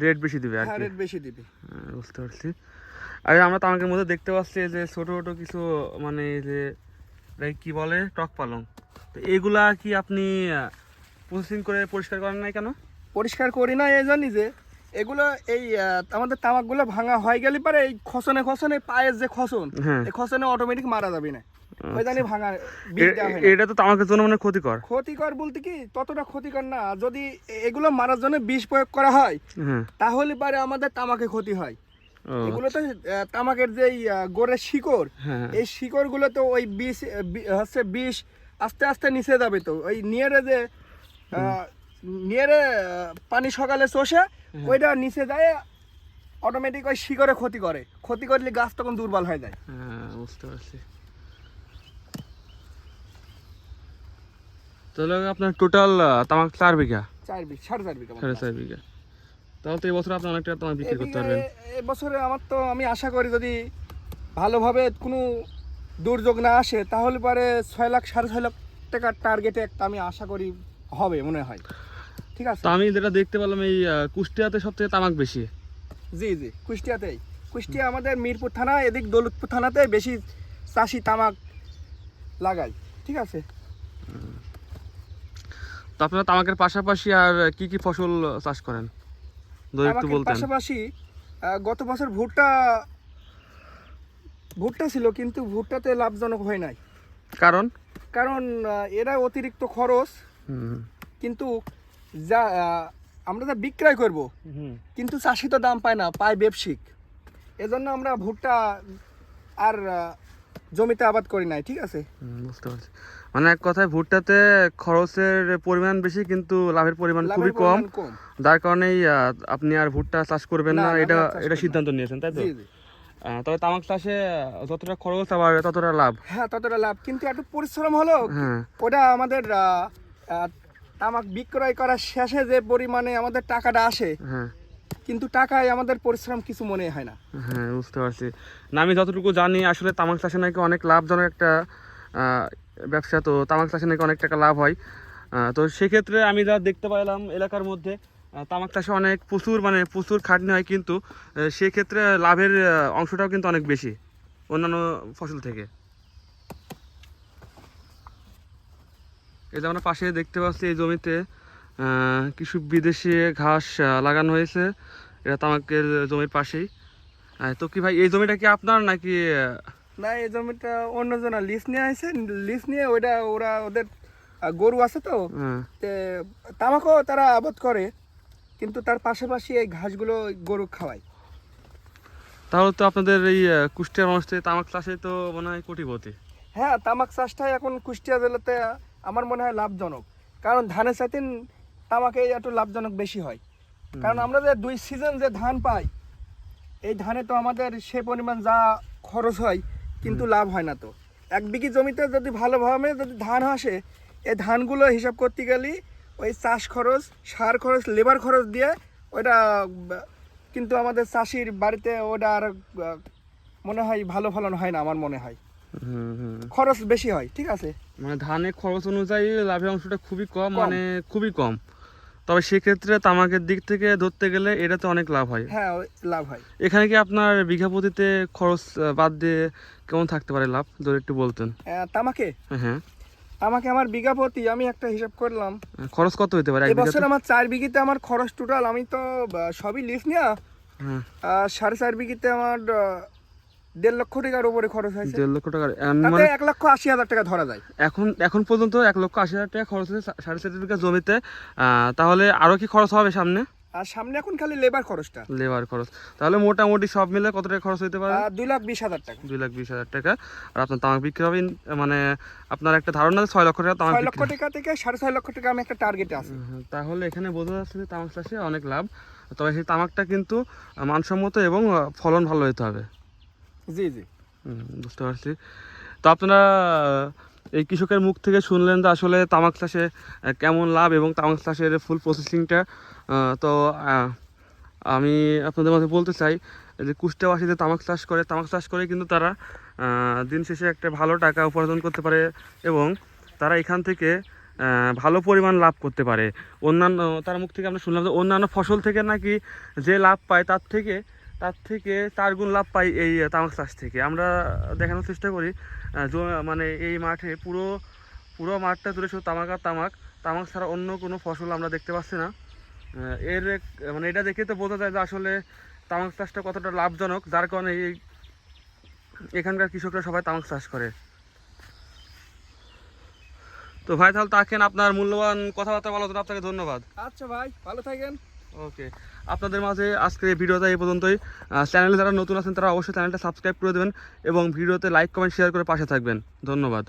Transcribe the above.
Rate বেশি দিবে আর হ্যাঁ কি। রেট বেশি দিবে। বুঝতে পারছি। আর আমরা তামাকের মধ্যে দেখতে পাচ্ছি যে ছোট ছোট কিছু মানে এই যে কি বলে টক পালং, তো এগুলা কি আপনি প্রসেসিং করে পরিষ্কার করেন নাই কেন? পরিষ্কার করি না এই জন্যই যে এগুলো এই আমাদের তামাকগুলো ভাঙা হয়ে গেলে পরে এই খসনে খসনে পায়ের যে খসন, হ্যাঁ, এই খসনে অটোমেটিক মারা যাবে না, ওই জন্য আচ্ছা। ভাঙা বীজ দেওয়া হয় না। এটা তো তামাকের জন্য মানে ক্ষতিকর। ক্ষতিকর বলতে কি ততটা ক্ষতিকর না, যদি এগুলো মারার জন্য বিষ প্রয়োগ করা হয় হ্যাঁ, তাহলে পরে আমাদের তামাকে ক্ষতি হয়। ও এগুলো তো তামাকের যে গোড়ের শিকড়, হ্যাঁ, এই শিকড়গুলো তো ওই বিষ হচ্ছে বিষ আস্তে আস্তে নিচে যাবে, তো ওই নিয়ারে যে নিয়ারে পানি সকালে চষে ওইটা নিচে যায় অটোমেটিক ওই শিকড়ে ক্ষতি করলে গাছ তখন দুর্বল হয়ে যায়। হ্যাঁ, বুঝতে পারছি। তাহলে আপনার টোটাল তামাক 4 বিঘা, 4.5 বিঘা সাড়ে 4 বিঘা। তাহলে তো এবছর আপনি অনেকটা তামাক বিক্রি করতে পারবেন। এবছরে আমার তো আমি আশা করি যদি ভালোভাবে কোনো দুর্যোগ না আসে তাহলে পরে 6 লাখ 6.5 লাখ টাকার টার্গেটে একটা আমি আশা করি হবে মনে হয়। ঠিক আছে। তো আমি যেটা দেখতে পেলাম এই কুষ্টিয়াতে সবথেকে তামাক বেশি। জি জি, কুষ্টিয়া আমাদের মিরপুর থানা, এদিক দৌলতপুর থানাতে বেশি চাষি তামাক লাগায়। ঠিক আছে। তো আপনারা তামাকের পাশাপাশি আর কি কি ফসল চাষ করেন যদি একটু তামাকের বলতেন? পাশাপাশি গত বছর ভুট্টা ছিল, কিন্তু ভুট্টাতে লাভজনক হয় নাই। কারণ কারণ এরা অতিরিক্ত খরচ, হুম কিন্তু যা আমরা যা বিক্রয় করব হুম কিন্তু চাষি তো দাম পায় না, পায় ব্যবসায়িক, এজন্য আমরা ভুট্টা আর জমিতে আবাদ করি নাই। ঠিক আছে। বুঝতে পারছি। মানে এক কথায় ভুট্টাতে খরচের পরিমাণ বেশি কিন্তু লাভের পরিমাণ খুবই লাভের কম, পরিমাণ কম। যার কারণেই আপনি আর ভুট্টা চাষ করবেন না না, না, এটা আমি আর চাষ এটা করি না। সিদ্ধান্ত নিয়েছেন তাই তো? জি জি। তবে তামাক চাষে যতটা খরচ আবার ততটা লাভ। হ্যাঁ ততটা লাভ, কিন্তু একটু পরিশ্রম হলো। হ্যাঁ ওটা আমাদের তামাক বিক্রয় করার শেষে যে পরিমাণে আমাদের টাকাটা আসে, হ্যাঁ কিন্তু টাকায় আমাদের পরিশ্রম কিছু মনে হয় না। হ্যাঁ, বুঝতে পারছি। না আমি যতটুকু জানি আসলে তামাক চাষে নাকি অনেক লাভজনক একটা আহ, ব্যবসা, তো তামাক চাষে নাকি অনেক টাকা লাভ হয়। তো সেক্ষেত্রে আমি যা দেখতে পাইলাম এলাকার মধ্যে তামাক চাষে অনেক প্রচুর খাটনি হয়, কিন্তু সেক্ষেত্রে লাভের অংশটাও কিন্তু অনেক বেশি অন্যান্য ফসল থেকে। এই যে আমরা পাশে দেখতে পাচ্ছি এই জমিতে কিছু বিদেশি ঘাস লাগানো হয়েছে, এটা তামাকের জমির পাশেই। তো কি ভাই এই জমিটা কি আপনার নাকি? না, এই জমিটা অন্যজনা লিজ নিয়ে আসে, লিজ নিয়ে ওইটা ওরা ওদের গরু আছে তো, হ্যাঁ, তে তামাকও তারা আবাদ করে, কিন্তু তার পাশাপাশি এই ঘাসগুলো গরু খাওয়ায়। তাহলে তো আপনাদের এই কুষ্টিয়ার মানুষ থেকে তামাক চাষে তো মনে হয় কোটিপতি। হ্যাঁ, তামাক চাষটাই এখন কুষ্টিয়া জেলাতে আমার মনে হয় লাভজনক, কারণ ধানের সাথে তামাকে একটু লাভজনক বেশি হয়। কারণ আমরা যে 2 সিজন যে ধান পাই, এই ধানে তো আমাদের সে পরিমাণ যা খরচ হয় কিন্তু লাভ হয় না। তো 1 বিঘি জমিতে যদি ভালোভাবে যদি ধান আসে, এই ধানগুলো হিসাব করতে গেলে ওই চাষ খরচ, সার খরচ, লেবার খরচ দিয়ে ওইটা কিন্তু আমাদের চাষির বাড়িতে ওটা আর মনে হয় ভালো ফলন হয় না, আমার মনে হয় হুম হুম। খরচ বেশি হয়। ঠিক আছে। মানে ধানের খরচ অনুযায়ী লাভের অংশটা খুবই কম, কম। মানে খুবই কম। তবে সেক্ষেত্রে তামাকের দিক থেকে ধরতে গেলে এটাতে অনেক লাভ হয়। হ্যাঁ লাভ হয়। এখানে কি আপনার বিঘা প্রতিতে খরচ বাদ দিয়ে কেমন থাকতে পারে লাভ যদি একটু বলতেন? তামাকে হ্যাঁ, আমাকে আমার বিঘা প্রতি আমি একটা হিসাব করলাম, খরচ কত হতে পারে এক এবছর বিঘাতে? আমার 4 বিঘিতে আমার খরচ টোটাল, আমি তো সবই লিজ নিয়া হ্যাঁ, 4.5 বিঘিতে আমার 1.5 লক্ষ টাকার উপরে খরচ হয়েছে। 1.5 লক্ষ টাকার তাতে মানে 1,80,000 টাকা ধরা যায়। এখন এখন পর্যন্ত 1,80,000 টাকা খরচ হয়েছে 4.5 বিঘা জমিতে। তাহলে আরো কি খরচ হবে সামনে? আর সামনে এখন খালি লেবার খরচটা লেবার খরচ, তাহলে মোটামুটি সব মিলে কত টাকা খরচ হতে পারে? 2,20,000 টাকা। 2,20,000 টাকা। আর আপনার তামাক বিক্রি হবে মানে আপনার একটা ধারণা 6 লক্ষ টাকা তামাক 6 লক্ষ বিক্রি। টাকা থেকে 6.5 লক্ষ টাকা আমি একটা টার্গেটে আছি। তাহলে এখানে বোঝা যাচ্ছে যে তামাক চাষে অনেক লাভ, তবে সেই তামাকটা কিন্তু মানসম্মত এবং ফলন ভালো হতে হবে। জি জি। বুঝতে পারছি। তো আপনারা এই কৃষকের মুখ থেকে শুনলেন যে আসলে তামাক চাষে কেমন লাভ এবং তামাক চাষের ফুল প্রসেসিংটা। তো আমি আপনাদের মাঝে বলতে চাই যে কুষ্টিয়াবাসী যে তামাক চাষ করে কিন্তু তারা দিন শেষে একটা ভালো টাকা উপার্জন করতে পারে, এবং তারা এখান থেকে ভালো পরিমাণ লাভ করতে পারে। অন্যান্য তার মুখ থেকে আমরা শুনলাম যে অন্যান্য ফসল থেকে নাকি যে লাভ পায় তার থেকে 4 গুণ লাভ পাই এই তামাক চাষ থেকে। আমরা দেখানোর চেষ্টা করি মানে এই মাঠে পুরো মাঠটা জুড়ে শুধু তামাক আর তামাক, তামাক ছাড়া অন্য কোনো ফসল আমরা দেখতে পাচ্ছি না। মানে এটা দেখে তো বোঝা যায় যে আসলে তামাক চাষটা কতটা লাভজনক, যার কারণে এখানকার কৃষকরা সবাই তামাক চাষ করে। তো ভাই তাহলে থাকেন, আপনার মূল্যবান কথাবার্তা বলার জন্য আপনাকে ধন্যবাদ। আচ্ছা ভাই, ভালো থাকেন। ওকে, আপনাদের মাঝে আজকের এই ভিডিওটা এই পর্যন্তই। চ্যানেলে যারা নতুন আছেন তারা অবশ্যই চ্যানেলটা সাবস্ক্রাইব করে দেবেন এবং ভিডিওতে লাইক কমেন্ট শেয়ার করে পাশে থাকবেন। ধন্যবাদ।